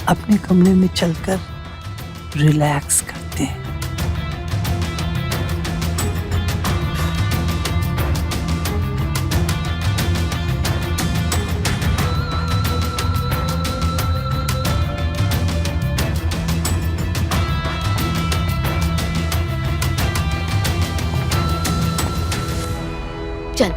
अपने कमरे में चलकर रिलैक्स करते हैं। चल।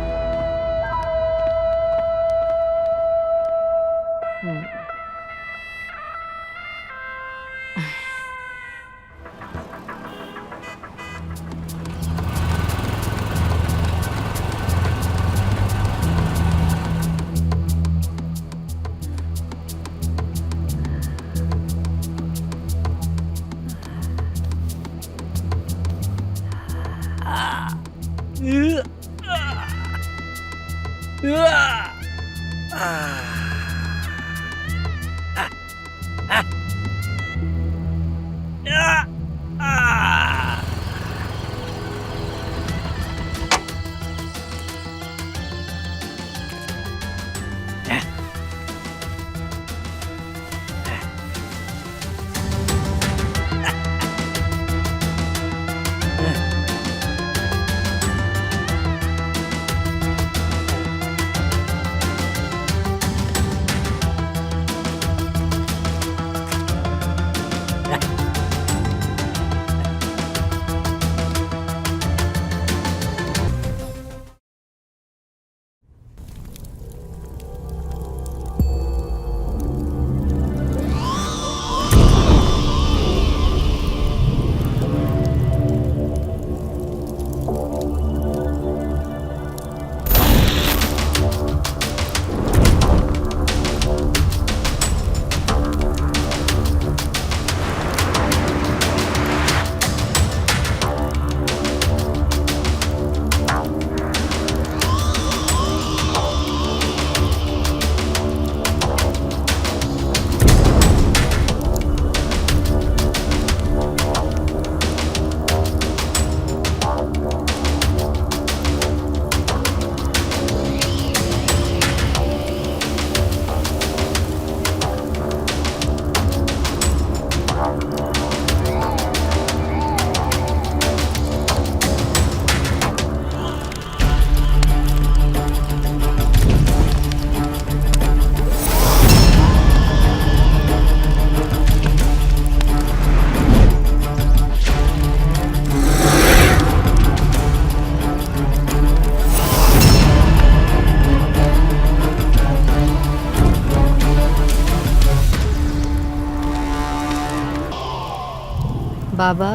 बाबा,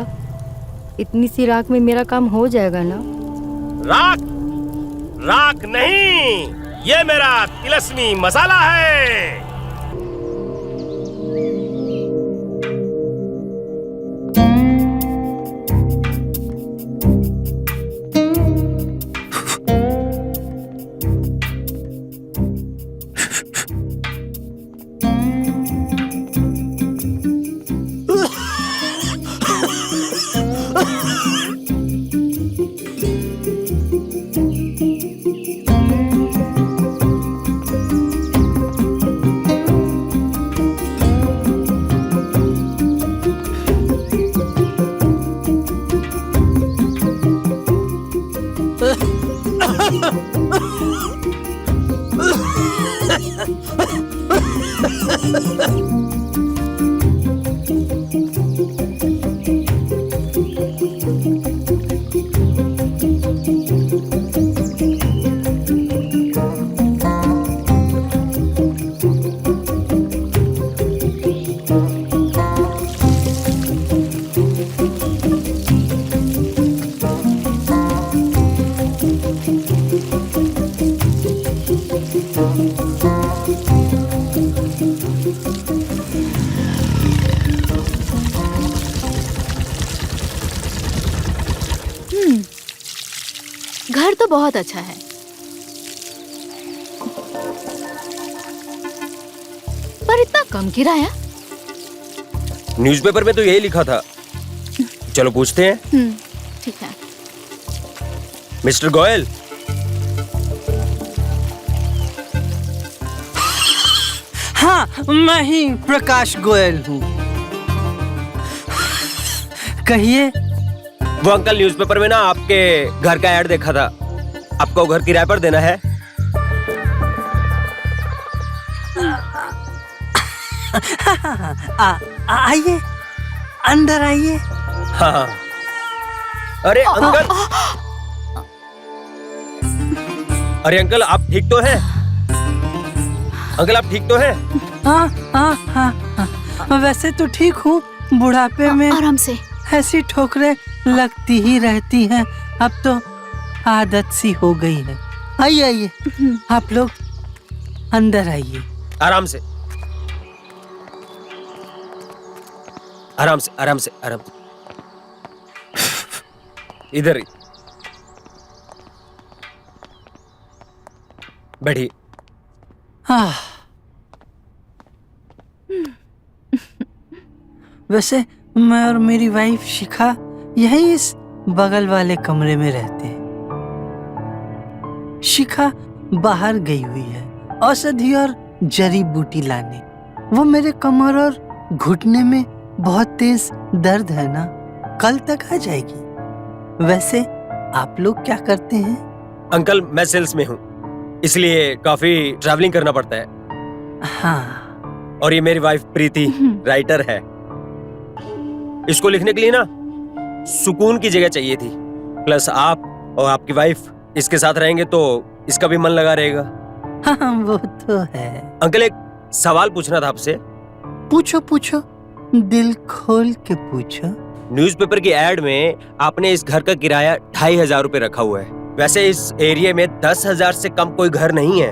इतनी सी राख में मेरा काम हो जाएगा ना? राख? राख नहीं, ये मेरा तिलस्मी मसाला है। घर तो बहुत अच्छा है, पर इतना कम किराया। न्यूज़पेपर में तो यही लिखा था। चलो पूछते हैं। ठीक है। मिस्टर गोयल, हाँ, मैं ही प्रकाश गोयल हूँ। कहिए। वो अंकल न्यूज़पेपर में ना आपके घर का ऐड देखा था। आपको घर किराए पर देना है। आइए, अंदर आइए। हाँ। अरे अंकल, अरे अंकल आप ठीक तो हैं? अंकल आप ठीक तो हैं? हाँ हाँ हाँ हाँ, वैसे तो ठीक हूँ। बुढ़ापे में आराम से। ऐसी ठोकरें लगती ही रहती हैं। अब तो आदत सी हो गई है। आइए आइए, आप लोग अंदर आइए। आराम से, आराम से, आराम से, आराम से। इधर ही बैठिए। वैसे मैं और मेरी वाइफ शिखा यही इस बगल वाले कमरे में रहते हैं। शिखा बाहर गई हुई है औषधि और जड़ी बूटी लाने। वो मेरे कमर और घुटने में बहुत तेज दर्द है ना, कल तक आ जाएगी। वैसे आप लोग क्या करते हैं? अंकल मैं सेल्स में हूँ, इसलिए काफी ट्रैवलिंग करना पड़ता है। हाँ। और ये मेरी वाइफ प्रीति राइटर है। इसको लिखने के लिए ना सुकून की जगह चाहिए थी। प्लस आप और आपकी वाइफ इसके साथ रहेंगे तो इसका भी मन लगा रहेगा। हाँ वो तो है। अंकल एक सवाल पूछना था आपसे। पूछो पूछो, दिल खोल के पूछो। न्यूज़पेपर की एड में आपने इस घर का किराया 2500 रुपए रखा हुआ है। वैसे इस एरिया में 10,000 से कम कोई घर नहीं है।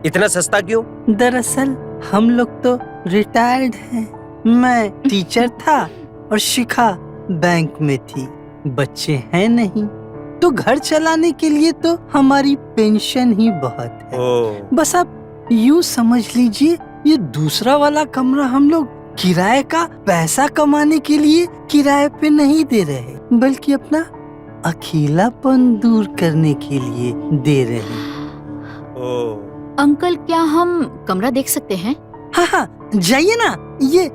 इतना सस्ता क्यों? दरअसल हम लोग तो रिटायर्ड हैं। मैं टीचर था और शिखा बैंक में थी। बच्चे हैं नहीं, तो घर चलाने के लिए तो हमारी पेंशन ही बहुत है। बस आप यूं समझ लीजिए, ये दूसरा वाला कमरा हम लोग किराए का पैसा कमाने के लिए किराए पे नहीं दे रहे, बल्कि अपना अकेलापन दूर करने के लिए दे रहे हैं। अंकल क्या हम कमरा देख सकते हैं? हाँ हाँ, जाइए ना। ये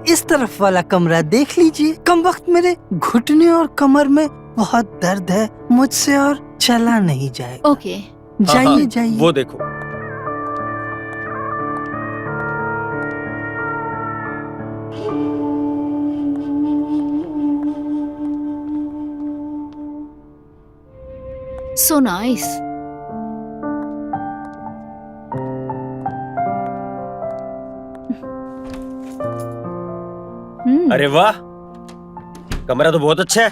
इस तरफ वाला कमरा देख लीजिए। कम वक्त मेरे घुटने और कमर में बहुत दर्द है, मुझसे और चला नहीं जाएगा। ओके। जाइए जाइए। वो देखो। So nice. अरे वाह, कमरा तो बहुत अच्छा है।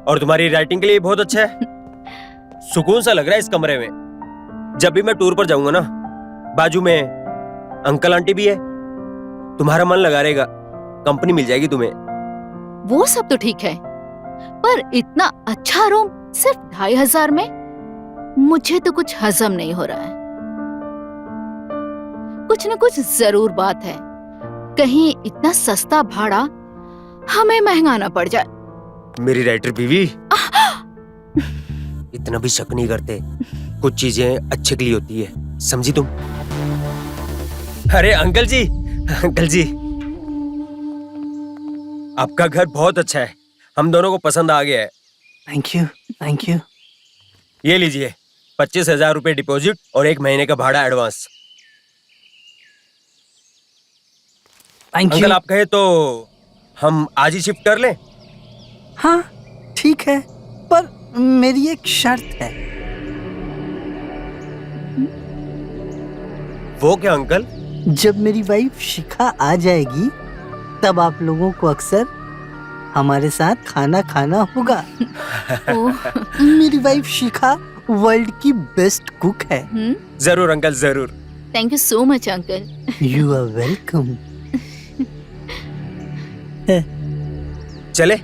और तुम्हारी राइटिंग के लिए बहुत अच्छा है। सुकून सा लग रहा है इस कमरे में। जब भी मैं टूर पर जाऊंगा ना, बाजू में अंकल आंटी भी है, तुम्हारा मन लगा रहेगा, कंपनी मिल जाएगी तुम्हें। वो सब तो ठीक है, पर इतना अच्छा रूम सिर्फ 2500 में मुझे तो कुछ हजम नहीं हो रहा है। कुछ न कुछ जरूर बात है। कहीं इतना सस्ता भाड़ा हमें महंगा ना पड़ जाए। मेरी राइटर बीवी इतना भी शक नहीं करते। कुछ चीजें अच्छे के लिए होती है, समझी तुम? अरे अंकल जी, अंकल जी, आपका घर बहुत अच्छा है। हम दोनों को पसंद आ गया है। Thank you, thank you. ये लीजिए 25,000 रुपए डिपॉजिट और 1 महीने का भाड़ा एडवांस। Thank you. अंकल आप कहे तो हम आज ही शिफ्ट कर लें? हाँ ठीक है, पर मेरी एक शर्त है। वो क्या अंकल? जब मेरी वाइफ शिखा आ जाएगी तब आप लोगों को अक्सर हमारे साथ खाना खाना होगा। मेरी वाइफ शिखा वर्ल्ड की बेस्ट कुक है। जरूर अंकल, जरूर। Thank you so much uncle. You are welcome. चले?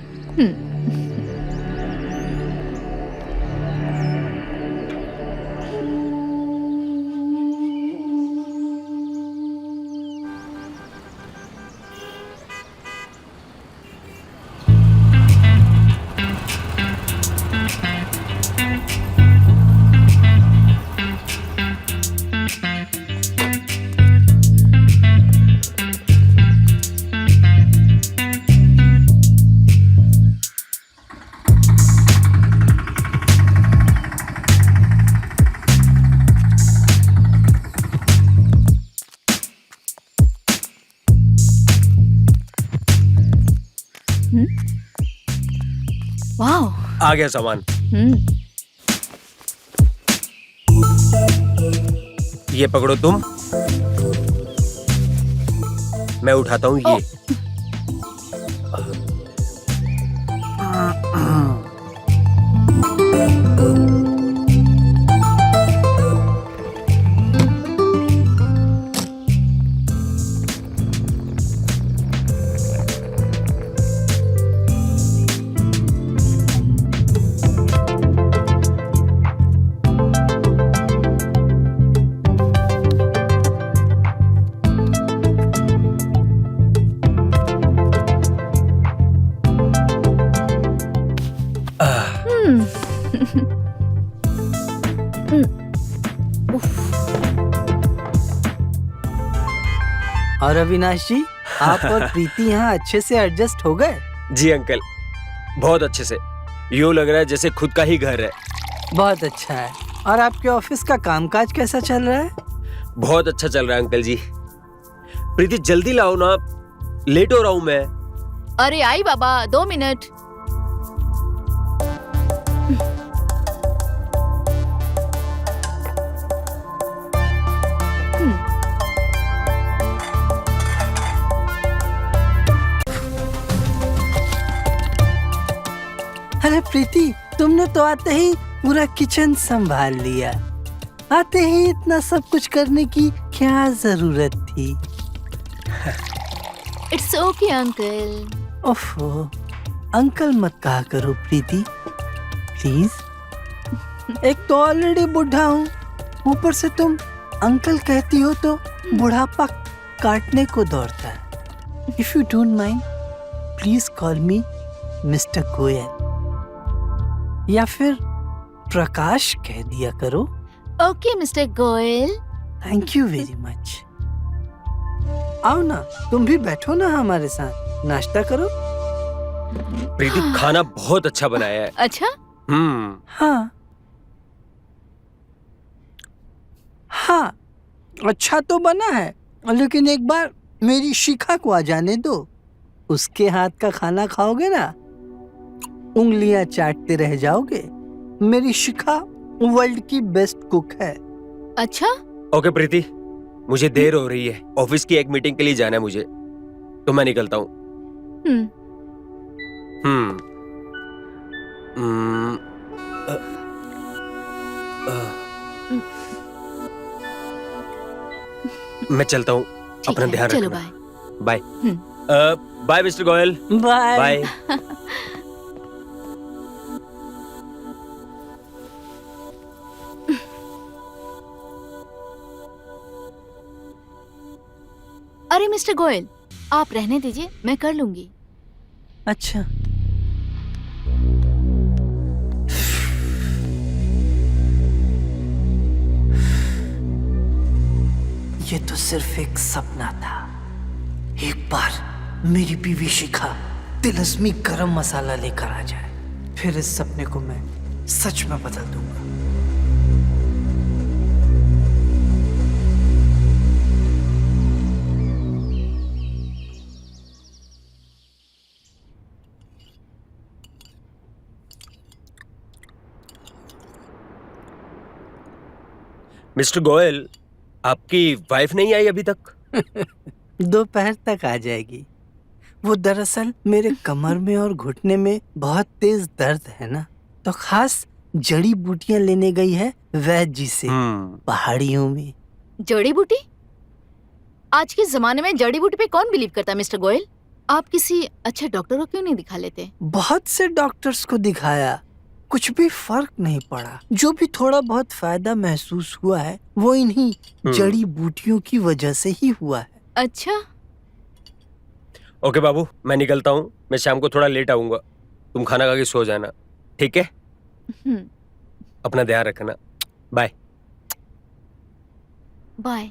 वाह। आ गया सामान। ये पकड़ो तुम, मैं उठाता हूँ ये। और अविनाश जी, आप और प्रीति यहाँ अच्छे से एडजस्ट हो गए? जी अंकल, बहुत अच्छे से। यूँ लग रहा है जैसे खुद का ही घर है। बहुत अच्छा है। और आपके ऑफिस का कामकाज कैसा चल रहा है? बहुत अच्छा चल रहा है अंकल जी। प्रीति जल्दी लाओ ना, लेट हो रहा हूँ मैं। अरे आई बाबा, 2 मिनट। अरे प्रीति, तुमने तो आते ही पूरा किचन संभाल लिया। आते ही इतना सब कुछ करने की क्या जरूरत थी? It's okay uncle. ओफो, अंकल मत कहा करो प्रीति, प्लीज। एक तो ऑलरेडी बुढ़ा हूँ, ऊपर से तुम अंकल कहती हो तो बुढ़ापा काटने को दौड़ता है। If you don't mind, please call me Mister Goyal, या फिर प्रकाश कह दिया करो। Okay mister Goyal. Thank you very much. आओ ना, तुम भी बैठो ना हमारे साथ, नाश्ता करो। प्रीति खाना बहुत अच्छा बनाया है। अच्छा? हाँ हाँ, अच्छा तो बना है, लेकिन एक बार मेरी शिखा को आ जाने दो। उसके हाथ का खाना खाओगे ना, उंगलियां चाटते रह जाओगे। मेरी शिखा वर्ल्ड की बेस्ट कुक है। अच्छा? ओके प्रीति, मुझे देर हो रही है, ऑफिस की एक मीटिंग के लिए जाना है मुझे, तो मैं निकलता हूँ। मैं चलता हूँ, अपना ध्यान चलो रखना। Bye. Bye. Bye mister Goyal. Bye. Bye. अरे मिस्टर गोयल, आप रहने दीजिए, मैं कर लूंगी। अच्छा, ये तो सिर्फ एक सपना था। एक बार मेरी बीवी शिखा तिलस्मी गरम मसाला लेकर आ जाए, फिर इस सपने को मैं सच में बदल दूंगा। मिस्टर गोयल, आपकी वाइफ नहीं आई अभी तक? दोपहर तक आ जाएगी। वो दरअसल मेरे कमर में और घुटने में बहुत तेज दर्द है ना, तो खास जड़ी बूटियां लेने गई है वैद्य जी से पहाड़ियों में। जड़ी बूटी? आज के जमाने में जड़ी बूटी पे कौन बिलीव करता है मिस्टर गोयल? आप किसी अच्छे डॉक्टर को क्यों नहीं दिखा लेते? बहुत से डॉक्टर्स को दिखाया, कुछ भी फर्क नहीं पड़ा। जो भी थोड़ा बहुत फायदा महसूस हुआ है वो इन्हीं जड़ी बूटियों की वजह से ही हुआ है। अच्छा? ओके बाबू, मैं निकलता हूँ, मैं शाम को थोड़ा लेट आऊंगा। तुम खाना खा के सो जाना, ठीक है? अपना ध्यान रखना। बाय। बाय।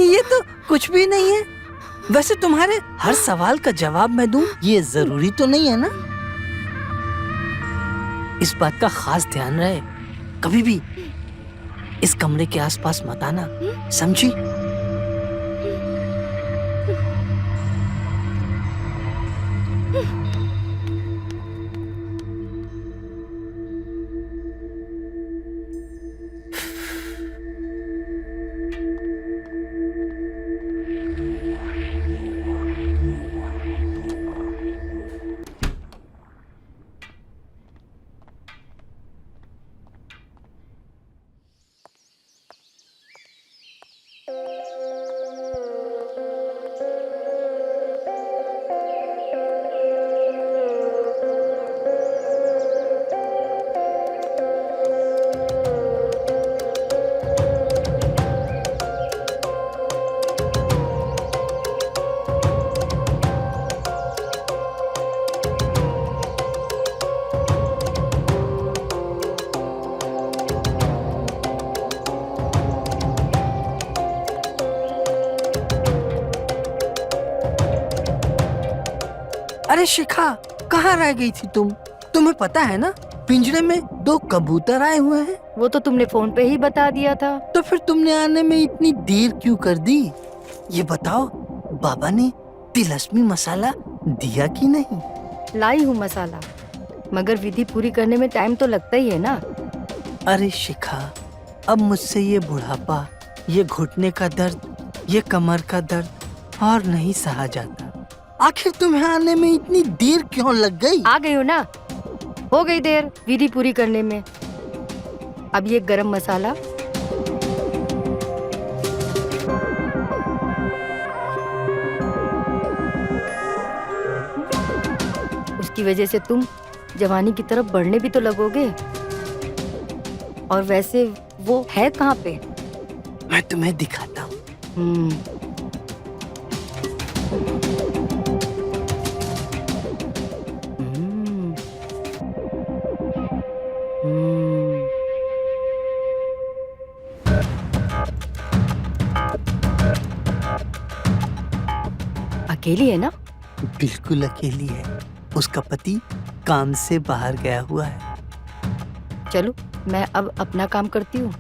ये तो कुछ भी नहीं है। वैसे तुम्हारे हर सवाल का जवाब मैं दूं, ये जरूरी तो नहीं है ना। इस बात का खास ध्यान रहे, कभी भी इस कमरे के आसपास मत आना, समझी? अरे शिखा, कहाँ रह गई थी तुम? तुम्हें पता है ना, पिंजरे में 2 कबूतर आए हुए हैं। वो तो तुमने फोन पे ही बता दिया था। तो फिर तुमने आने में इतनी देर क्यों कर दी? ये बताओ, बाबा ने तिलस्मी मसाला दिया कि नहीं? लाई हूँ मसाला, मगर विधि पूरी करने में टाइम तो लगता ही है ना। अरे शिखा, अब मुझसे ये बुढ़ापा, ये घुटने का दर्द, ये कमर का दर्द और नहीं सहा जाता। आखिर तुम्हें आने में इतनी देर क्यों लग गई? आ गई हो ना, हो गई देर विधि पूरी करने में। अब ये गरम मसाला उसकी वजह से तुम जवानी की तरफ बढ़ने भी तो लगोगे। और वैसे वो है कहाँ पे? मैं तुम्हें दिखाता हूँ। हम्म, हम्म, हम्म। अकेली है ना? बिल्कुल अकेली है। उसका पति काम से बाहर गया हुआ है। चलो मैं अब अपना काम करती हूँ।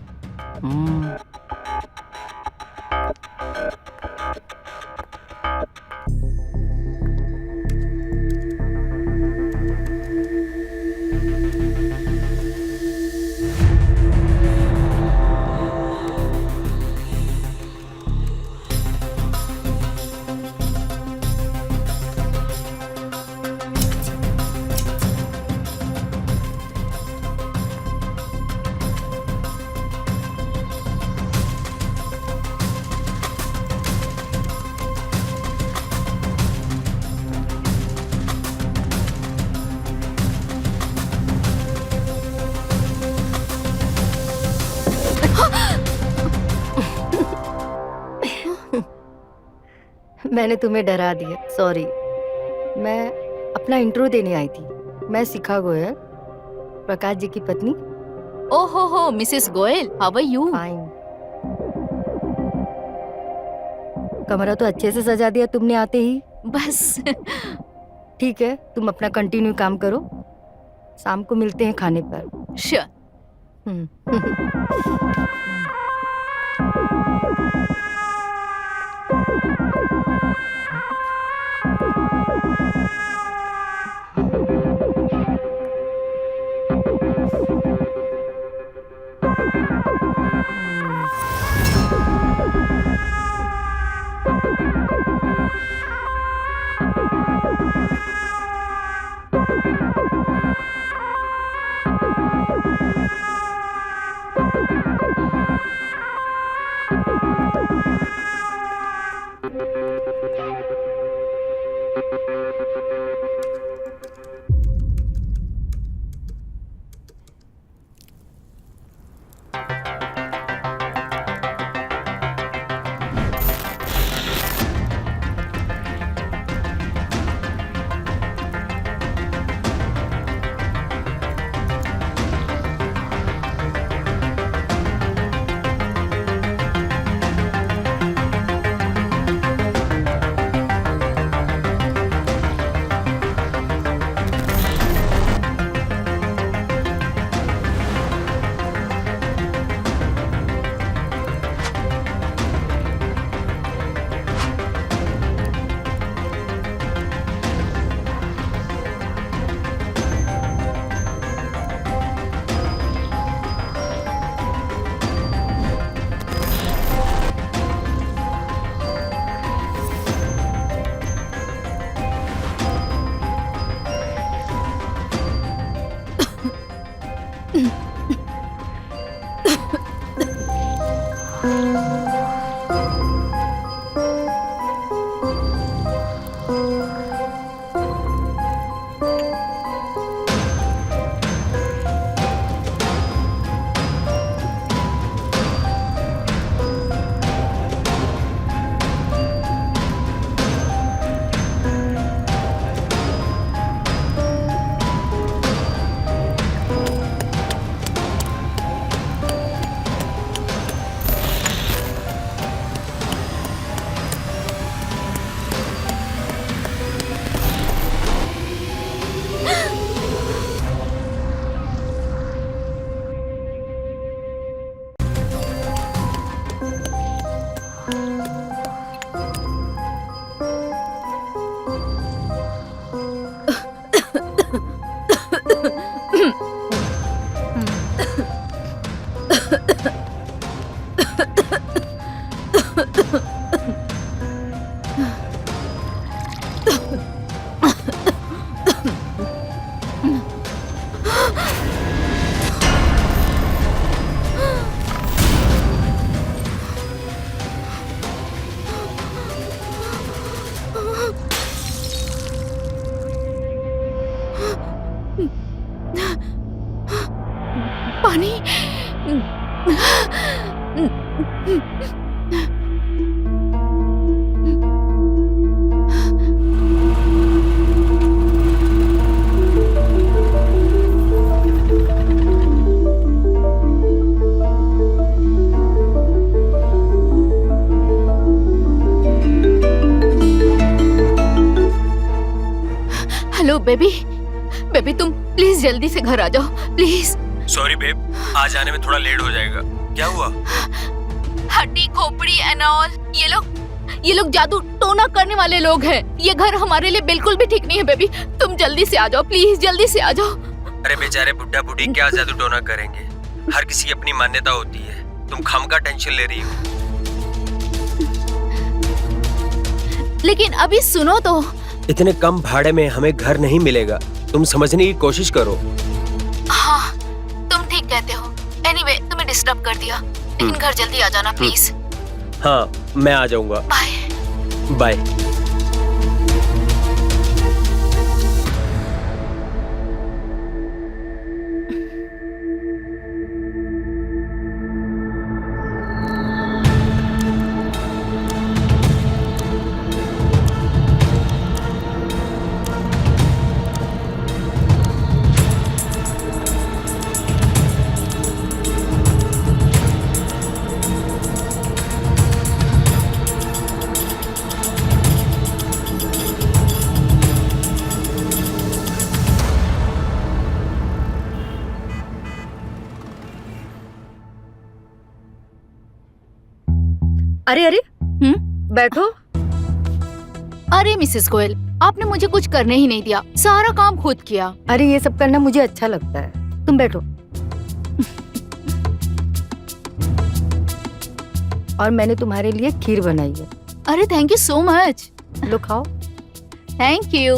मैंने तुम्हें डरा दिया, सॉरी। मैं अपना इंट्रो देने आई थी। मैं शिखा गोयल, प्रकाश जी की पत्नी। ओहो हो Mrs Goyal, how are you? Fine. कमरा तो अच्छे से सजा दिया तुमने आते ही। बस ठीक है, तुम अपना कंटिन्यू काम करो, शाम को मिलते हैं खाने पर। श्योर। पानी। हेलो बेबी, बेबी तुम प्लीज जल्दी से घर आ जाओ प्लीज। सॉरी बेब, आज आने में थोड़ा लेट हो जाएगा। क्या हुआ? हड्डी खोपड़ी एंड ऑल, ये लोग जादू टोना करने वाले लोग हैं। ये घर हमारे लिए बिल्कुल भी ठीक नहीं है बेबी, तुम जल्दी से आ जाओ प्लीज, जल्दी से आ जाओ। अरे बेचारे बुड्ढा बुढ़ी क्या जादू टोना करेंगे, हर किसी की अपनी मान्यता होती है। तुम खामखा टेंशन ले रही हो। लेकिन अभी सुनो तो। इतने कम भाड़े में हमें घर नहीं मिलेगा, तुम समझने की कोशिश करो। हाँ तुम ठीक कहते हो। एनीवे तुम्हें डिस्टर्ब कर दिया, लेकिन घर जल्दी आ जाना प्लीज। हाँ मैं आ जाऊंगा। Bye bye. अरे अरे बैठो। अरे मिसेस गोयल, आपने मुझे कुछ करने ही नहीं दिया, सारा काम खुद किया। अरे ये सब करना मुझे अच्छा लगता है, तुम बैठो। और मैंने तुम्हारे लिए खीर बनाई है। अरे थैंक यू सो मच। लो खाओ। Thank you.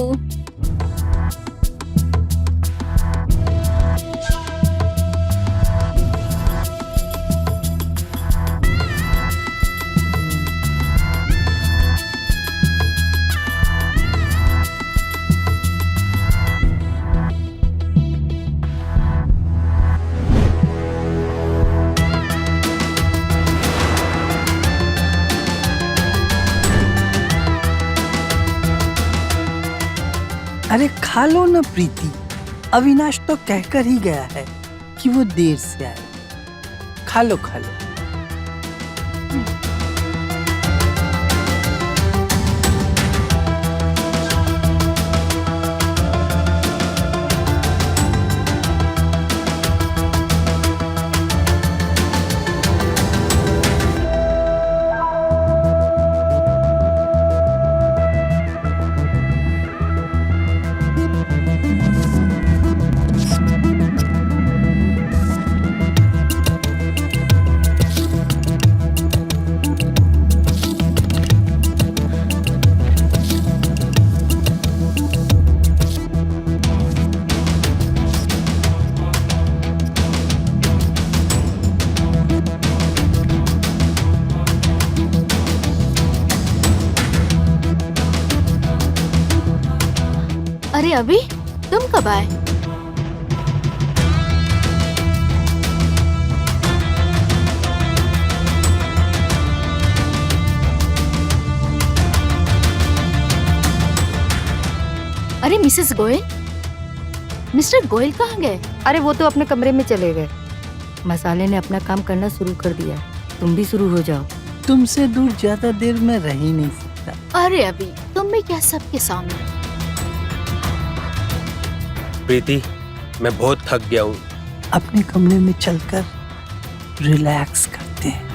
अरे खा लो ना प्रीति, अविनाश तो कहकर ही गया है कि वो देर से आए। खा लो खा लो। अरे अभी तुम कब आए? अरे मिसेस गोयल, मिस्टर गोयल कहाँ गए? अरे वो तो अपने कमरे में चले गए। मसाले ने अपना काम करना शुरू कर दिया, तुम भी शुरू हो जाओ। तुमसे दूर ज्यादा देर में रह ही नहीं सकता। अरे अभी तुम भी क्या सबके सामने? प्रीति मैं बहुत थक गया हूँ। अपने कमरे में चलकर रिलैक्स करते हैं।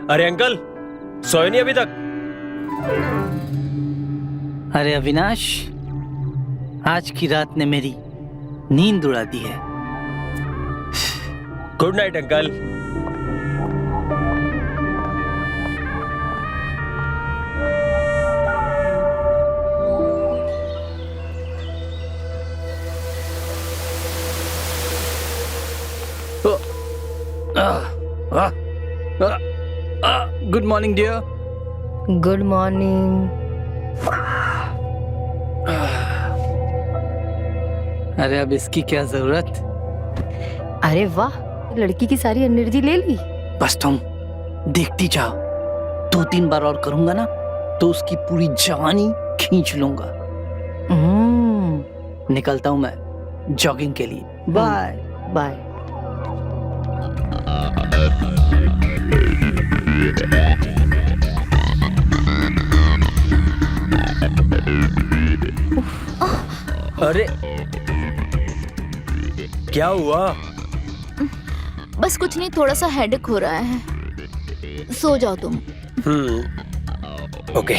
अरे अंकल, सोए नहीं अभी तक? अरे अविनाश, आज की रात ने मेरी नींद उड़ा दी है। Good night uncle. Good morning dear. Good morning. अरे अब इसकी क्या जरूरत? अरे वाह, लड़की की सारी एनर्जी ले ली। बस तुम देखती जाओ, 2-3 बार और करूंगा ना तो उसकी पूरी जवानी खींच लूंगा। निकलता हूं मैं जॉगिंग के लिए। Bye bye. अरे क्या हुआ? बस कुछ नहीं, थोड़ा सा हेडेक हो रहा है। सो जाओ तुम। ओके।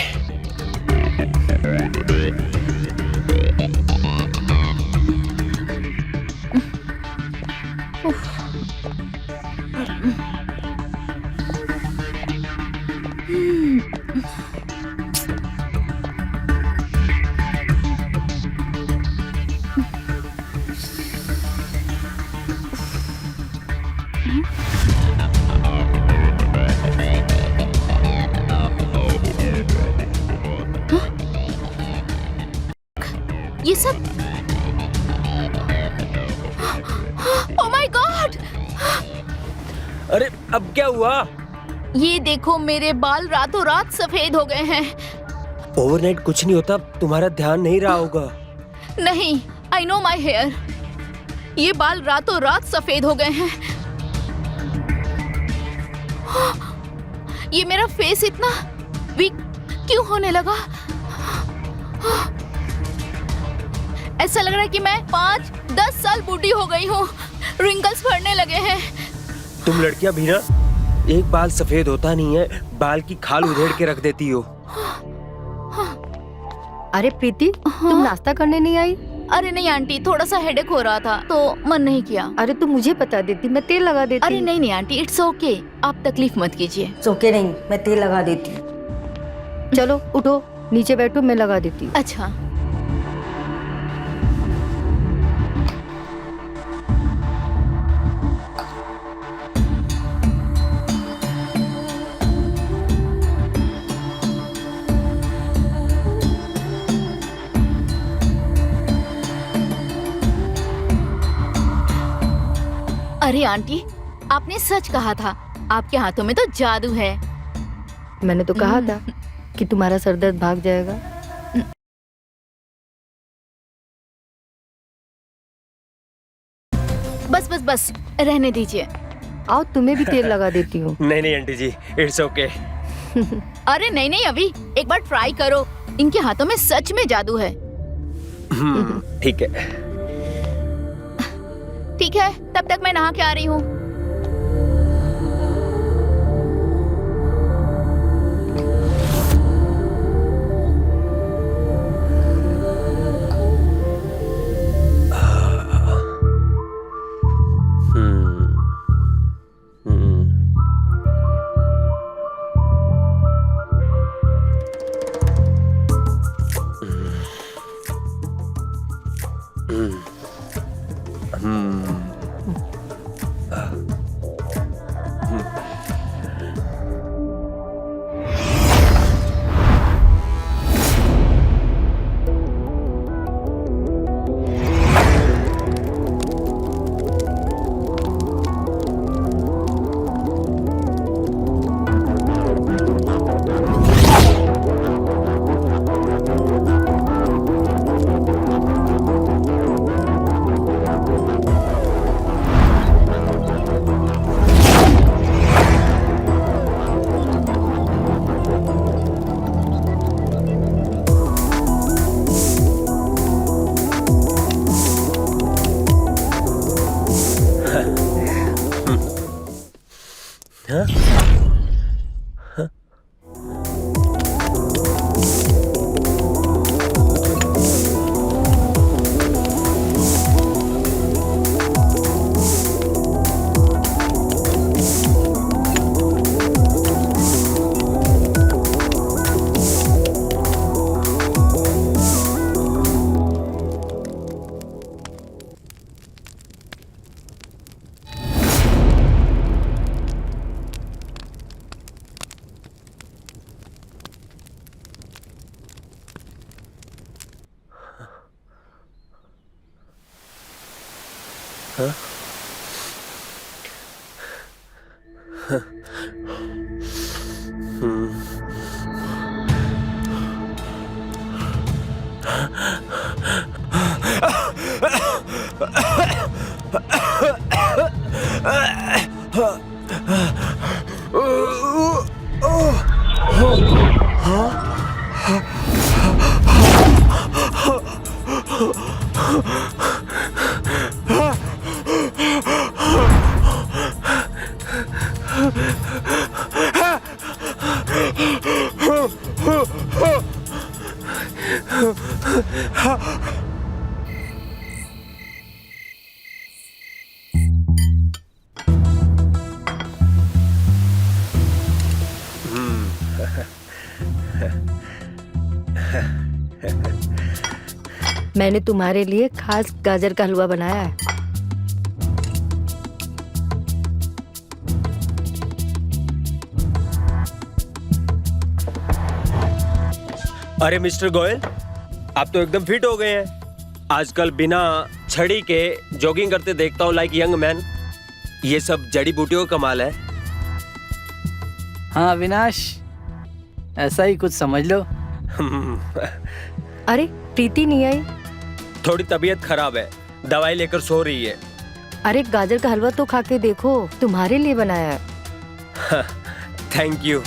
ये सब ओह माय गॉड! अरे अब क्या हुआ? ये देखो, मेरे बाल रातों रात सफेद हो गए हैं। ओवरनाइट कुछ नहीं होता, तुम्हारा ध्यान नहीं रहा होगा। नहीं, आई नो माई हेयर। ये बाल रातों रात सफेद हो गए हैं। ये मेरा फेस इतना वीक क्यों होने लगा? ऐसा लग रहा है कि मैं 5-10 साल बूढ़ी हो गई हूँ। रिंकल्स पड़ने लगे हैं। तुम लड़कियां भी ना, एक बाल सफेद होता नहीं है, बाल की खाल उधेड़ के रख देती हो। अरे प्रीति, तुम नाश्ता करने नहीं आई? अरे नहीं आंटी, थोड़ा सा हेडेक हो रहा था तो मन नहीं किया। अरे तुम मुझे बता देती, मैं तेल लगा देती। अरे नहीं आंटी, इट्स ओके, आप तकलीफ मत कीजिए। सोके नहीं, मैं तेल लगा देती। चलो उठो, नीचे बैठो, मैं लगा देती हूँ। अच्छा। अरे आंटी, आपने सच कहा था, आपके हाथों में तो जादू है। मैंने तो कहा था कि तुम्हारा सर दर्द भाग जाएगा। बस बस बस, रहने दीजिए। आओ, तुम्हें भी तेल लगा देती हूँ। नहीं आंटी जी, इट्स ओके। अरे नहीं, अभी एक बार ट्राई करो। इनके हाथों में सच में जादू है। ठीक है। ठीक है, तब तक मैं नहा के आ रही हूँ। मैंने तुम्हारे लिए खास गाजर का हलवा बनाया है। अरे मिस्टर गोयल, आप तो एकदम फिट हो गए हैं। आजकल बिना छड़ी के जॉगिंग करते देखता हूँ लाइक यंग मैन। ये सब जड़ी बूटियों का कमाल है। हाँ अविनाश, ऐसा ही कुछ समझ लो। अरे प्रीति नहीं आई? थोड़ी तबीयत खराब है, दवाई लेकर सो रही है। अरे गाजर का हलवा तो खा के देखो, तुम्हारे लिए बनाया है। Thank you.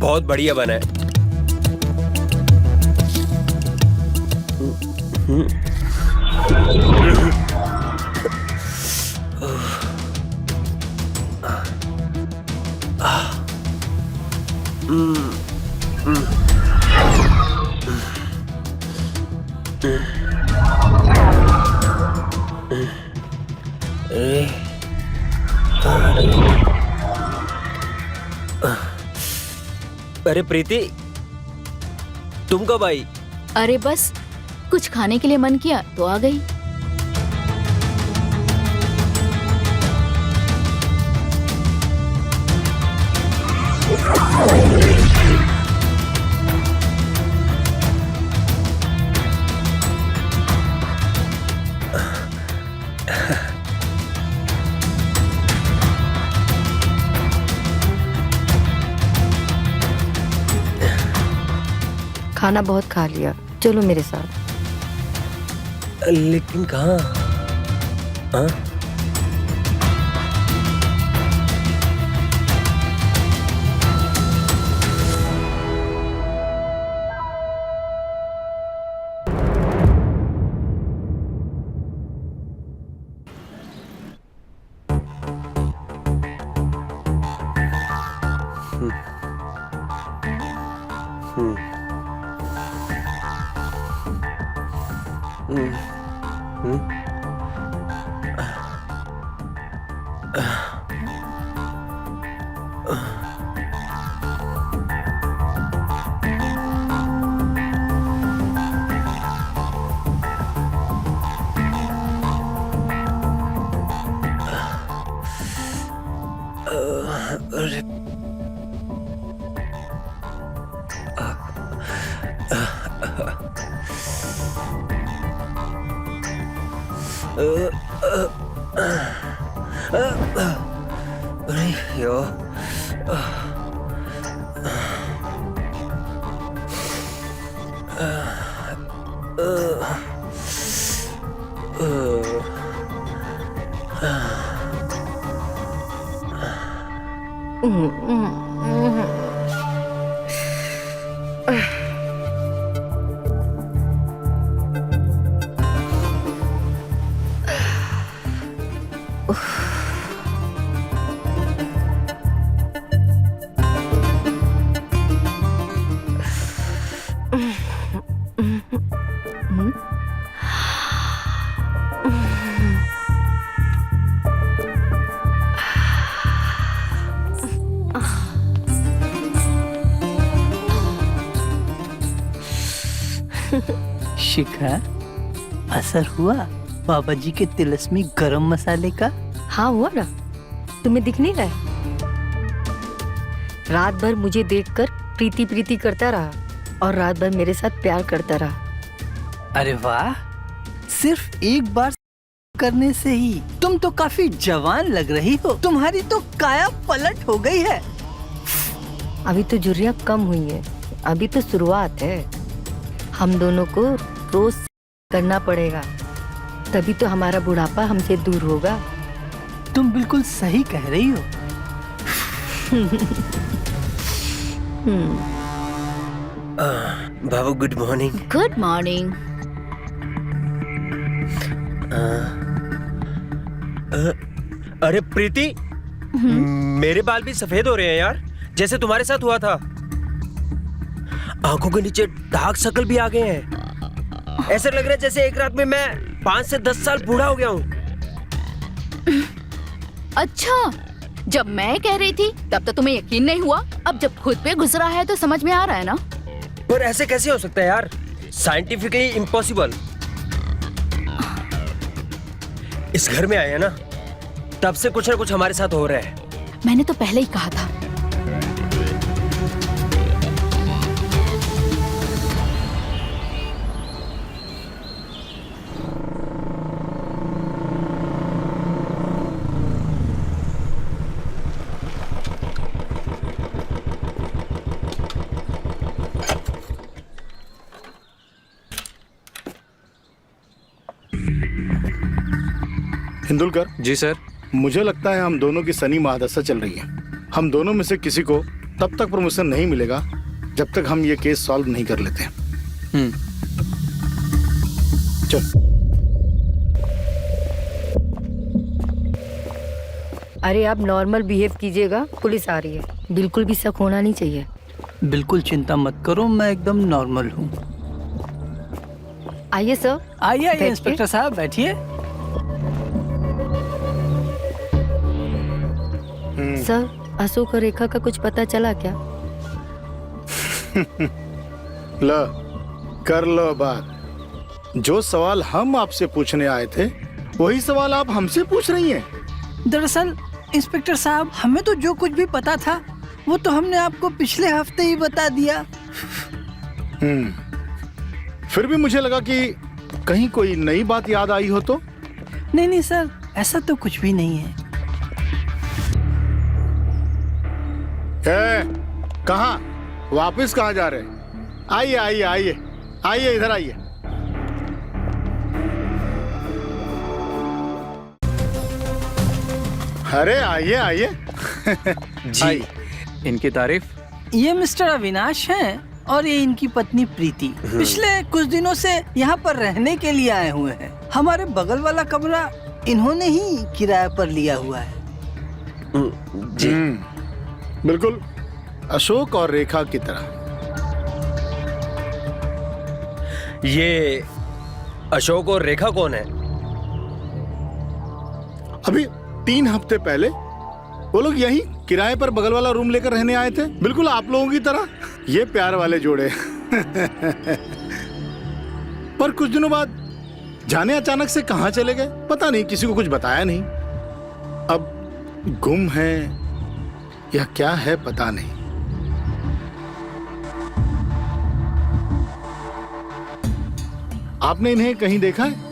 बहुत बढ़िया बना है। अरे प्रीति, तुम कब आई? अरे बस कुछ खाने के लिए मन किया तो आ गई। खाना बहुत खा लिया, चलो मेरे साथ। लेकिन कहाँ? हाँ? अरे अरे यार शिखा, असर हुआ बाबा जी के तिलस्मी गरम मसाले का? हाँ हुआ ना, तुम्हें दिख नहीं रहा है? रात भर मुझे देखकर प्रीति प्रीति करता रहा और रात भर मेरे साथ प्यार करता रहा। अरे वाह, सिर्फ एक बार करने से ही तुम तो काफी जवान लग रही हो। तुम्हारी तो काया पलट हो गई है। अभी तो झुर्रियाँ कम हुई है, अभी तो शुरुआत है। हम दोनों को रोज करना पड़ेगा, तभी तो हमारा बुढ़ापा हमसे दूर होगा। तुम बिल्कुल सही कह रही हो। बाबू गुड मॉर्निंग। Good morning. अरे प्रीति, मेरे बाल भी सफेद हो रहे हैं यार, जैसे तुम्हारे साथ हुआ था। आंखों के नीचे डार्क सर्कल भी आ गए हैं। ऐसा लग रहा है जैसे एक रात में मैं 5 से 10 साल बूढ़ा हो गया हूँ। अच्छा, जब मैं कह रही थी तब तो तुम्हें यकीन नहीं हुआ, अब जब खुद पे गुजरा है तो समझ में आ रहा है ना। पर ऐसे कैसे हो सकता है यार, साइंटिफिकली इम्पॉसिबल। इस घर में आए हैं ना, तब से कुछ ना कुछ हमारे साथ हो रहा है। मैंने तो पहले ही कहा था। हिंदुलकर जी सर। मुझे लगता है हम दोनों की सनी महादशा चल रही है। हम दोनों में से किसी को तब तक प्रमोशन नहीं मिलेगा जब तक हम ये केस सॉल्व नहीं कर लेते। चल। अरे आप नॉर्मल बिहेव कीजिएगा, पुलिस आ रही है। बिल्कुल भी शक होना नहीं चाहिए। बिल्कुल चिंता मत करो, मैं एकदम नॉर्मल हूँ। आइए सर। आइए बैठिए। इंस्पेक्टर साहब बैठिए। सर, अशोक और रेखा का कुछ पता चला क्या? लो, कर लो बात। जो सवाल हम आपसे पूछने आए थे वही सवाल आप हमसे पूछ रही हैं। दरअसल इंस्पेक्टर साहब, हमें तो जो कुछ भी पता था वो तो हमने आपको पिछले हफ्ते ही बता दिया। फिर भी मुझे लगा कि कहीं कोई नई बात याद आई हो तो। नहीं सर, ऐसा तो कुछ भी नहीं है। कहाँ वापस कहाँ जा रहे हैं? आइए आइए आइए आइए, इधर आइए। अरे आइए आइए। जी। इनकी तारीफ। ये मिस्टर अविनाश हैं और ये इनकी पत्नी प्रीति। पिछले कुछ दिनों से यहाँ पर रहने के लिए आए हुए हैं। हमारे बगल वाला कमरा इन्होंने ही किराए पर लिया हुआ है। जी। बिल्कुल अशोक और रेखा की तरह। ये अशोक और रेखा कौन है? अभी 3 हफ्ते पहले वो लोग यहीं किराए पर बगल वाला रूम लेकर रहने आए थे, बिल्कुल आप लोगों की तरह। ये प्यार वाले जोड़े। पर कुछ दिनों बाद जाने अचानक से कहां चले गए पता नहीं, किसी को कुछ बताया नहीं। अब गुम है या क्या है पता नहीं। आपने इन्हें कहीं देखा है?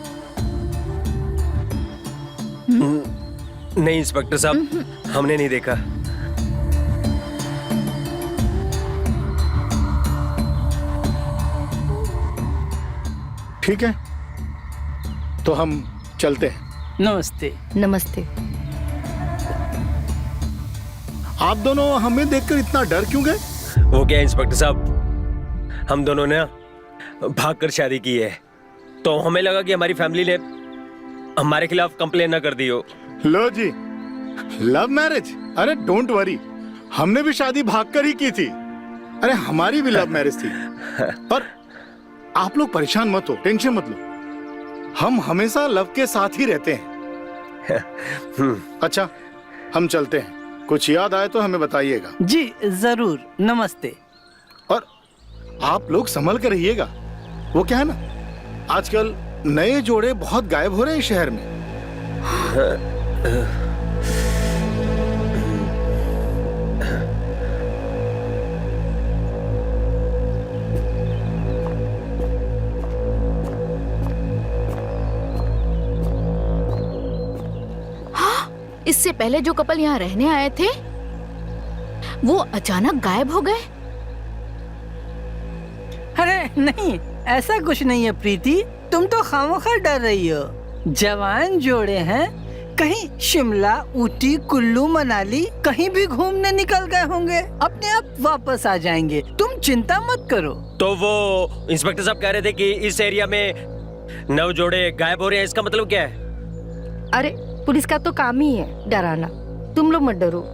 नहीं इंस्पेक्टर साहब, हमने नहीं देखा। ठीक है, तो हम चलते हैं। नमस्ते। नमस्ते। आप दोनों हमें देखकर इतना डर क्यों गए? वो क्या इंस्पेक्टर साहब, हम दोनों ने भागकर शादी की है, तो हमें लगा कि हमारी फैमिली ने हमारे खिलाफ कंप्लेन ना कर दी हो। लो जी, लव मैरिज? अरे डोंट वरी, हमने भी शादी भागकर ही की थी। अरे हमारी भी लव मैरिज थी। पर आप लोग परेशान मत हो, टेंशन मत लो, हम हमेशा लव के साथ ही रहते हैं। अच्छा, हम चलते हैं। कुछ याद आए तो हमें बताइएगा। जी जरूर। नमस्ते। और आप लोग संभल कर रहिएगा। वो क्या है ना, आजकल नए जोड़े बहुत गायब हो रहे हैं शहर में। इससे पहले जो कपल यहाँ रहने आए थे वो अचानक गायब हो गए। अरे नहीं, ऐसा कुछ नहीं है प्रीति, तुम तो खामोखा डर रही हो। जवान जोड़े हैं, कहीं शिमला, ऊटी, कुल्लू, मनाली कहीं भी घूमने निकल गए होंगे, अपने आप वापस आ जाएंगे, तुम चिंता मत करो। तो वो इंस्पेक्टर साहब कह रहे थे कि इस एरिया में 9 जोड़े गायब हो रहे हैं, इसका मतलब क्या है? अरे पुलिस का तो काम ही है डराना, तुम लोग मत डरो।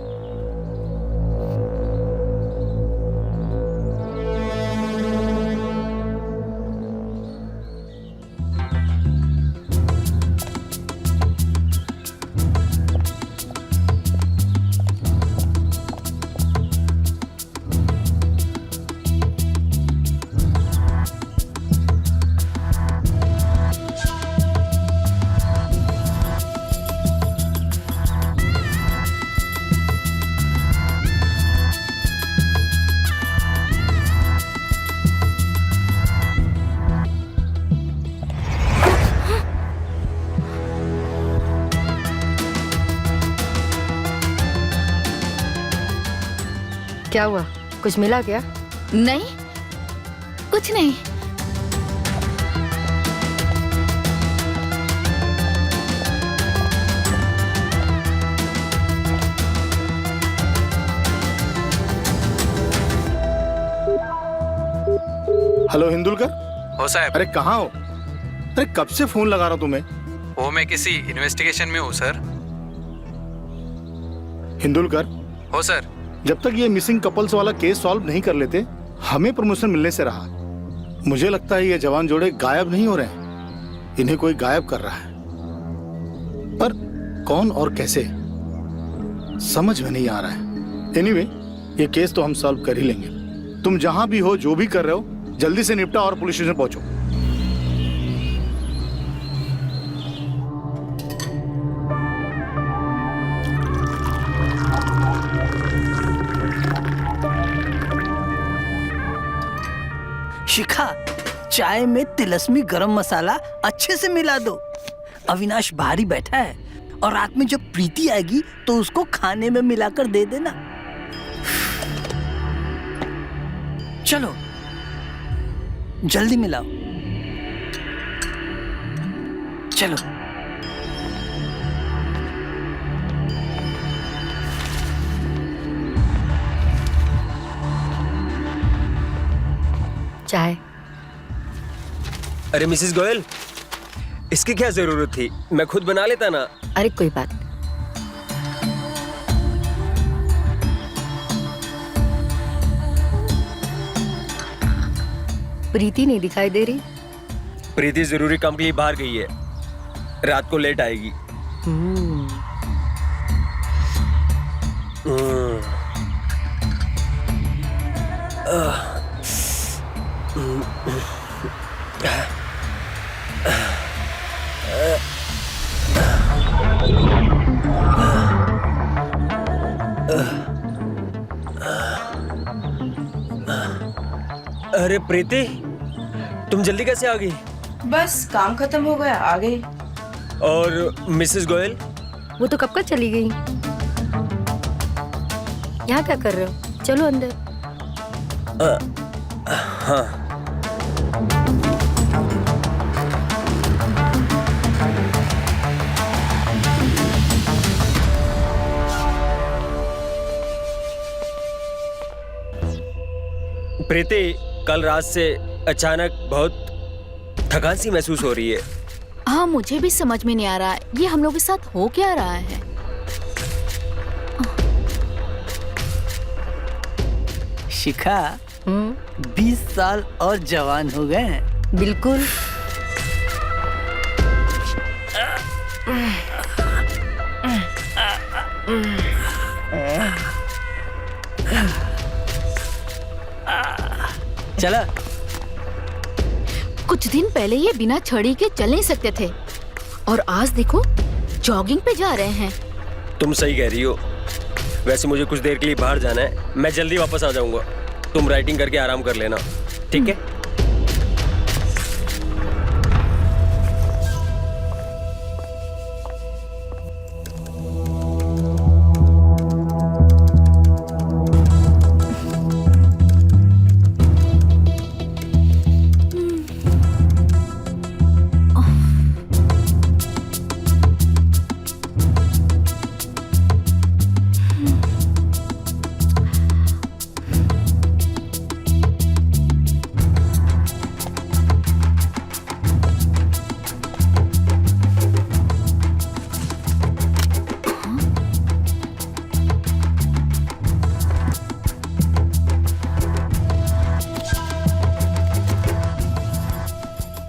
क्या हुआ, कुछ मिला क्या? नहीं, कुछ नहीं। हेलो हिंदुलकर। हो साहब। अरे कहाँ हो? अरे कब से फोन लगा रहा हूं तुम्हें। वो मैं किसी इन्वेस्टिगेशन में हूँ सर। हिंदुलकर, हो सर। जब तक ये मिसिंग कपल्स वाला केस सॉल्व नहीं कर लेते, हमें प्रमोशन मिलने से रहा। मुझे लगता है ये जवान जोड़े गायब नहीं हो रहे हैं, इन्हें कोई गायब कर रहा है। पर कौन और कैसे, समझ में नहीं आ रहा है। एनीवे, ये केस तो हम सॉल्व कर ही लेंगे। तुम जहां भी हो, जो भी कर रहे हो, जल्दी से निपटा और पुलिस स्टेशन पहुंचो। शिखा, चाय में तिलस्मी गरम मसाला अच्छे से मिला दो। अविनाश बाहर ही बैठा है और रात में जब प्रीति आएगी तो उसको खाने में मिलाकर दे देना। चलो जल्दी मिलाओ, चलो। चाय। अरे मिसेस गोयल, इसकी क्या जरूरत थी, मैं खुद बना लेता ना। अरे कोई बात। प्रीति नहीं दिखाई दे रही। प्रीति जरूरी काम के लिए बाहर गई है, रात को लेट आएगी। हम्म, अरे प्रीति, तुम जल्दी कैसे आ गई? बस काम खत्म हो गया, आ गई। और मिसेस गोयल? वो तो कब का चली गई। यहाँ क्या कर रहे हो? चलो अंदर। हाँ। प्रीति, कल रात से अचानक बहुत थकान सी महसूस हो रही है। हाँ, मुझे भी समझ में नहीं आ रहा ये हम लोग के साथ हो क्या रहा है। शिखा 20 साल और जवान हो गए हैं। बिल्कुल। चला। कुछ दिन पहले ये बिना छड़ी के चल नहीं सकते थे और आज देखो जॉगिंग पे जा रहे हैं। तुम सही कह रही हो। वैसे मुझे कुछ देर के लिए बाहर जाना है, मैं जल्दी वापस आ जाऊंगा। तुम राइटिंग करके आराम कर लेना, ठीक है?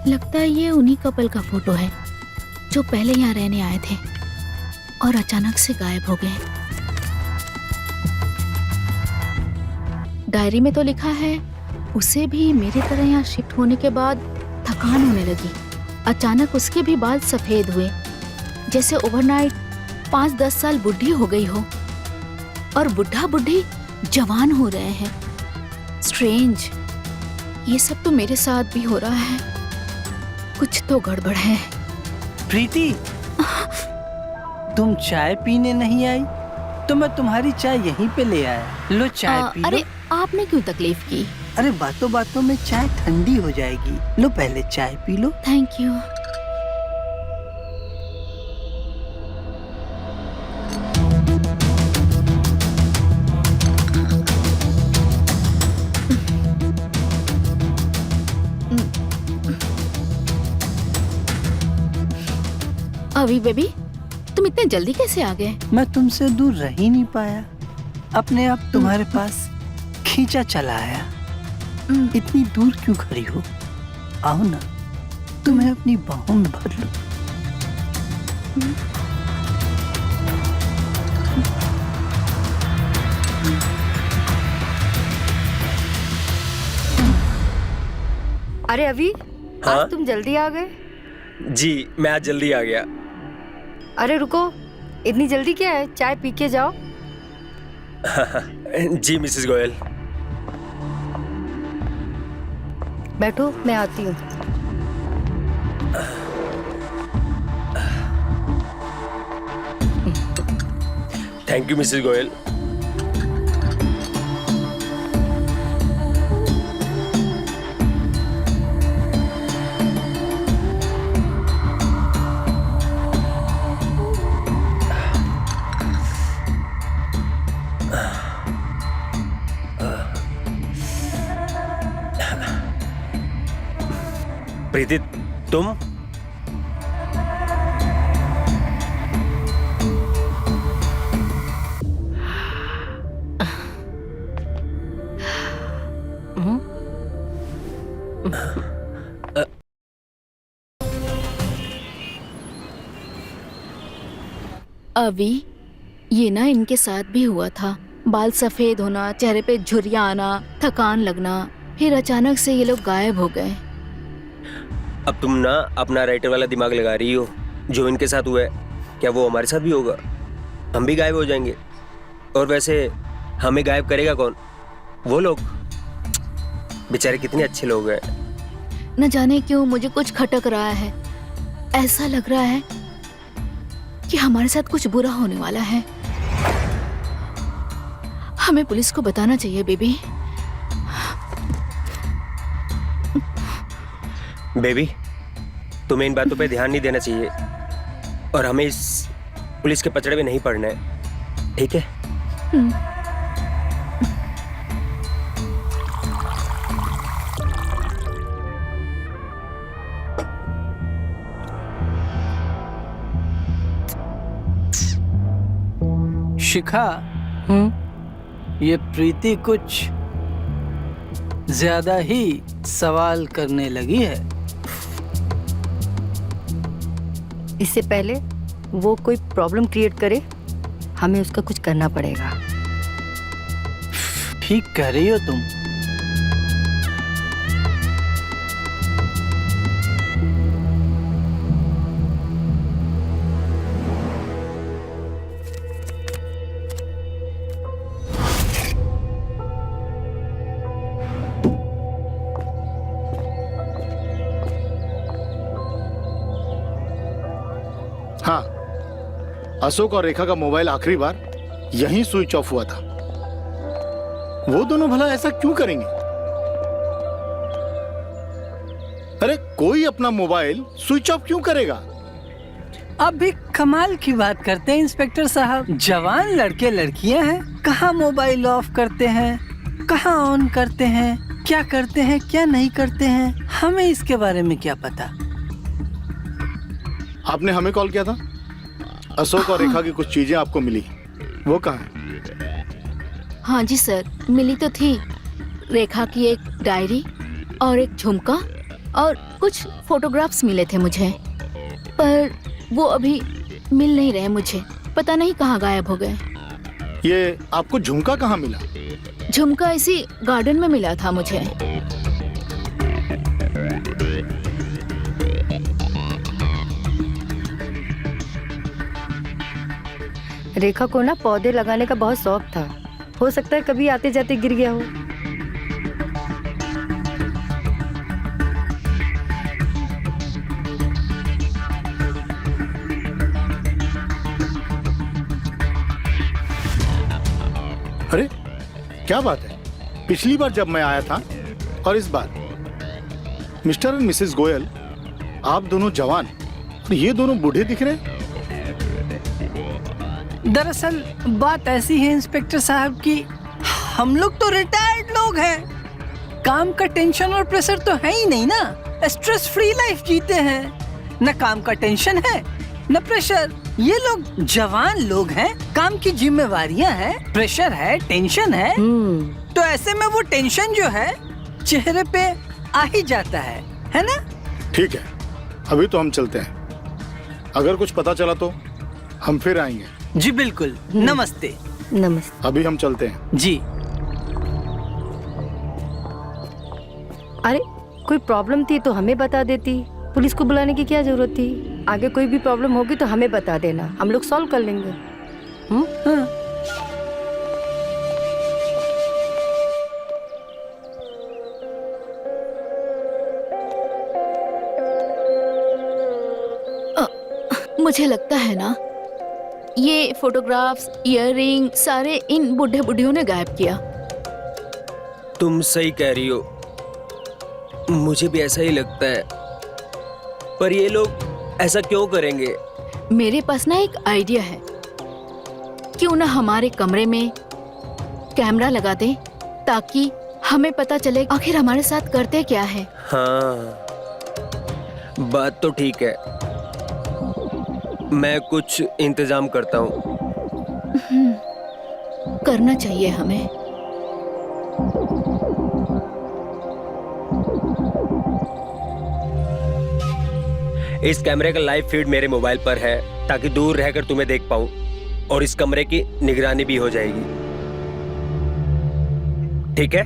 लगता है ये उन्हीं कपल का फोटो है जो पहले यहाँ रहने आए थे और अचानक से गायब हो गए। डायरी में तो लिखा है उसे भी मेरी तरह यहाँ शिफ्ट होने के बाद थकान होने लगी। अचानक उसके भी बाल सफेद हुए, जैसे ओवरनाइट 5-10 साल बुढ़ी हो गई हो और बुढ़ा बुढ़ी जवान हो रहे हैं। स्ट्रेंज, ये सब तो मेरे साथ भी हो रहा है। कुछ तो गड़बड़ है। प्रीति, तुम चाय पीने नहीं आई तो मैं तुम्हारी चाय यहीं पे ले आया। लो चाय पी लो। अरे आपने क्यों तकलीफ की? अरे बातों बातों में चाय ठंडी हो जाएगी। लो पहले चाय पी लो। Thank you. अभी बेबी, तुम इतने जल्दी कैसे आ गए? मैं तुमसे दूर रह ही नहीं पाया, अपने आप तुम्हारे पास खींचा चला आया। इतनी दूर क्यों खड़ी हो? आओ ना, तुम्हें अपनी बाहों में भर लो। अरे अभी, हाँ? आज तुम जल्दी आ गए। जी, मैं आज जल्दी आ गया। अरे रुको, इतनी जल्दी क्या है? चाय पी के जाओ। जी मिसेस गोयल। बैठो, मैं आती हूँ। Thank you Mrs Goyal. Preeti, तुम? अभी ये ना इनके साथ भी हुआ था। बाल सफेद होना, चेहरे पे झुर्रियां आना, थकान लगना, फिर अचानक से ये लोग गायब हो गए। अब तुम ना अपना राइटर वाला दिमाग लगा रही हो। जो इनके साथ हुआ है, क्या वो हमारे साथ भी होगा? हम भी गायब हो जाएंगे। और वैसे हमें गायब करेगा कौन? वो लोग। बेचारे कितने अच्छे लोग हैं। न जाने क्यों मुझे कुछ खटक रहा है। ऐसा लग रहा है कि हमारे साथ कुछ बुरा होने वाला है। हमें पुलिस को बताना चाहिए बेबी। बेबी, तुम्हें इन बातों पे ध्यान नहीं देना चाहिए और हमें इस पुलिस के पचड़े में नहीं पड़ना है, ठीक है? शिखा, ये प्रीति कुछ ज्यादा ही सवाल करने लगी है। इससे पहले वो कोई प्रॉब्लम क्रिएट करे, हमें उसका कुछ करना पड़ेगा। ठीक कह रही हो तुम। हाँ, अशोक और रेखा का मोबाइल आखिरी बार यहीं स्विच ऑफ हुआ था। वो दोनों भला ऐसा क्यों करेंगे? अरे कोई अपना मोबाइल स्विच ऑफ क्यों करेगा? अब भी कमाल की बात करते हैं इंस्पेक्टर साहब। जवान लड़के लड़कियां हैं, कहाँ मोबाइल ऑफ करते हैं, कहाँ ऑन करते हैं, क्या करते हैं, क्या नहीं करते हैं, हमें इसके बारे में क्या पता। आपने हमें कॉल किया था। अशोक और रेखा की कुछ चीजें आपको मिली, वो कहाँ है? हाँ जी सर, मिली तो थी। रेखा की एक डायरी और एक झुमका और कुछ फोटोग्राफ्स मिले थे मुझे, पर वो अभी मिल नहीं रहे मुझे। पता नहीं कहाँ गायब हो गए। ये आपको झुमका कहाँ मिला? झुमका इसी गार्डन में मिला था मुझे। रेखा को ना पौधे लगाने का बहुत शौक था। हो सकता है कभी आते जाते गिर गया हो। अरे क्या बात है, पिछली बार जब मैं आया था और इस बार मिस्टर एंड मिसेस गोयल, आप दोनों जवान और ये दोनों बूढ़े दिख रहे हैं। दरअसल बात ऐसी है इंस्पेक्टर साहब कि हम लोग तो रिटायर्ड लोग हैं। काम का टेंशन और प्रेशर तो है ही नहीं ना। स्ट्रेस फ्री लाइफ जीते हैं। न काम का टेंशन है न प्रेशर। ये लोग जवान लोग हैं, काम की जिम्मेवारियां हैं, प्रेशर है, टेंशन है। तो ऐसे में वो टेंशन जो है चेहरे पे आ ही जाता है ना? ठीक है, अभी तो हम चलते हैं। अगर कुछ पता चला तो हम फिर आएंगे। जी बिल्कुल। नमस्ते। नमस्ते। अभी हम चलते हैं। जी। अरे कोई प्रॉब्लम थी तो हमें बता देती। पुलिस को बुलाने की क्या जरूरत थी? आगे कोई भी प्रॉब्लम होगी तो हमें बता देना, हम लोग सॉल्व कर लेंगे। हाँ। मुझे लगता है ना ये फोटोग्राफ्स, इयररिंग सारे इन बूढ़े बुढ़ियों ने गायब किया। तुम सही कह रही हो, मुझे भी ऐसा ही लगता है। पर ये लोग ऐसा क्यों करेंगे? मेरे पास ना एक आइडिया है। क्यों ना हमारे कमरे में कैमरा लगा दें ताकि हमें पता चले आखिर हमारे साथ करते क्या है। हाँ, बात तो ठीक है। मैं कुछ इंतजाम करता हूँ। करना चाहिए हमें। इस कैमरे का लाइव फीड मेरे मोबाइल पर है ताकि दूर रहकर तुम्हें देख पाऊं और इस कमरे की निगरानी भी हो जाएगी। ठीक है?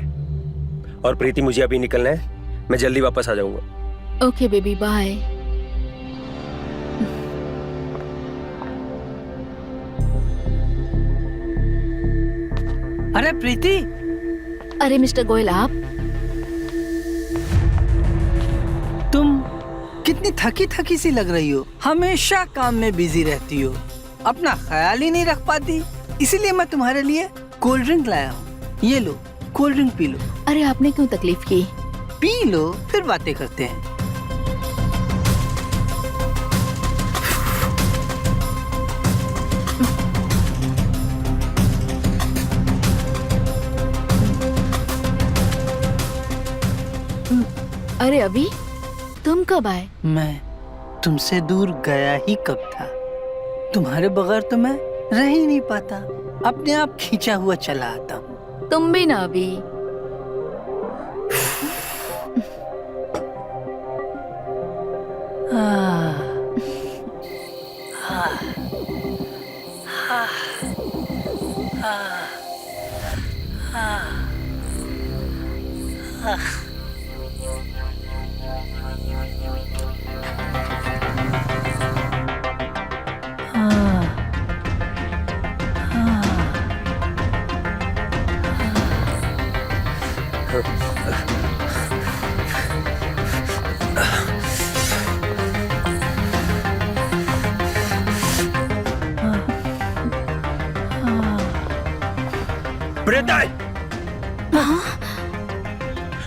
और प्रीति, मुझे अभी निकलना है, मैं जल्दी वापस आ जाऊंगा। Okay baby, bye. अरे प्रीति, अरे मिस्टर गोयल, आप तुम कितनी थकी थकी सी लग रही हो। हमेशा काम में बिजी रहती हो, अपना ख्याल ही नहीं रख पाती। इसीलिए मैं तुम्हारे लिए कोल्ड ड्रिंक लाया हूँ। ये लो, कोल्ड ड्रिंक पी लो। अरे आपने क्यों तकलीफ की? पी लो, फिर बातें करते हैं। अरे अभी तुम कब आए? मैं तुमसे दूर गया ही कब था। तुम्हारे बगैर तो मैं रह ही नहीं पाता। अपने आप खींचा हुआ चला आता हूँ। तुम भी ना अभी। प्रीति,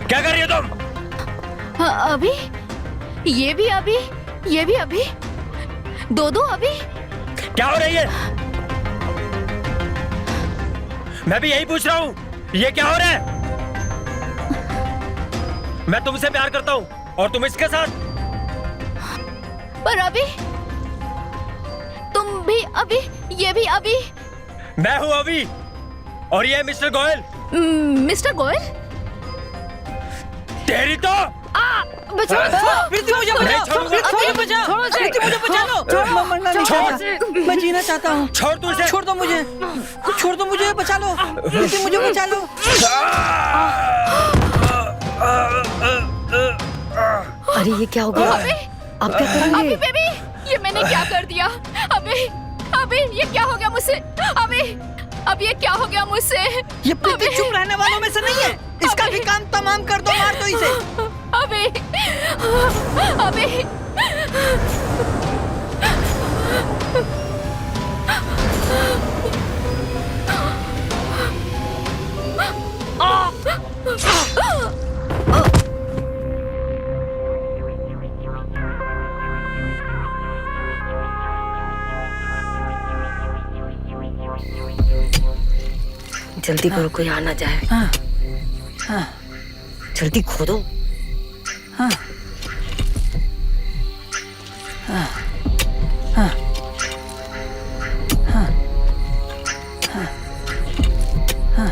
क्या कर रही हो तुम? अभी ये भी अभी, ये भी अभी, दो अभी। क्या हो रही है? मैं भी यही पूछ रहा हूँ, ये क्या हो रहा है? मैं तुमसे प्यार करता हूँ और तुम इसके साथ। पर अभी तुम भी अभी, ये भी अभी। मैं हूँ अभी और ये मिस्टर गोयल। मिस्टर गोयल? तेरी तो बचाओ! प्रीति, मुझे बचाओ! प्रीति, मुझे बचाओ! प्रीति, मुझे बचा लो! मैं मरना नहीं चाहता, मैं जीना चाहता हूँ। छोड़ तू इसे। छोड़ दो मुझे, छोड़ दो मुझे, बचा लो। प्रीति, मुझे बचा लो। अरे ये क्या हो गया? आप क्या अभी करेंगे? बेबी, ये मैंने क्या कर दिया? अभी ये क्या हो गया मुझसे? अब ये क्या हो गया मुझसे? ये प्रीति चुप रहने वालों में से नहीं है। इसका भी काम तमाम कर दो, मार दो इसे। अभी जल्दी करो, कोई आ ना जाए। हाँ, जल्दी खोदो। हाँ, हाँ, हाँ, हाँ, हाँ, हाँ, हाँ,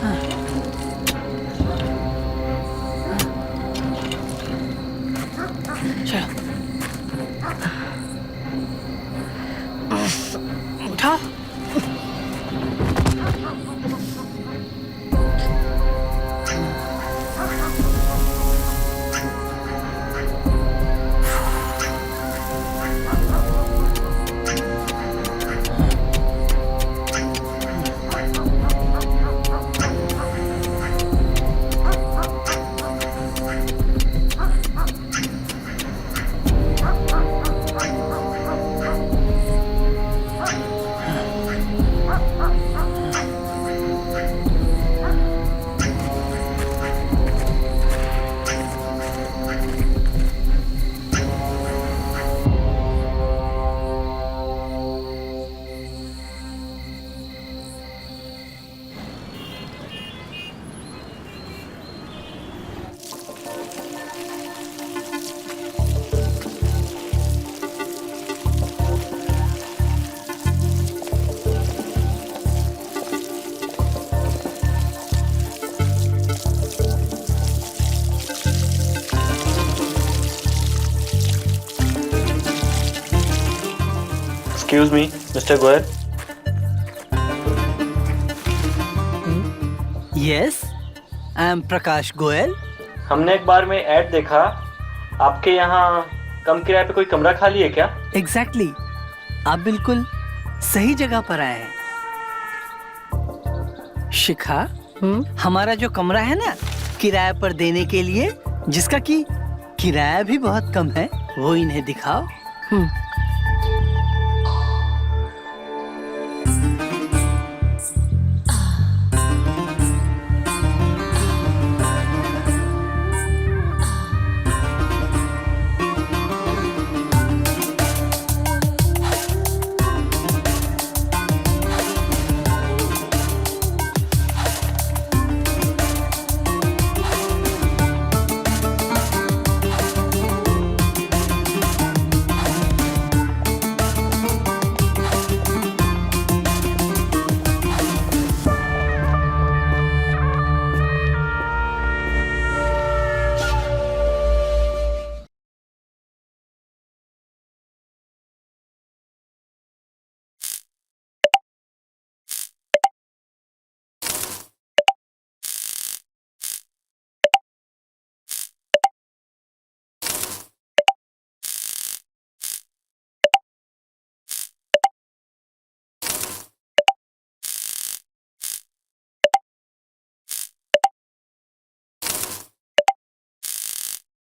हाँ, चलो उठा। Excuse me Mister Goyal. Yes, I am Prakash Goyal. हमने एक बार में ऐड देखा, आपके यहाँ कम किराए पे कोई कमरा खाली है क्या? एग्जैक्टली, आप बिल्कुल सही जगह पर आए हैं। शिखा, हमारा जो कमरा है ना किराए पर देने के लिए, जिसका कि किराया भी बहुत कम है, वो इन्हें दिखाओ।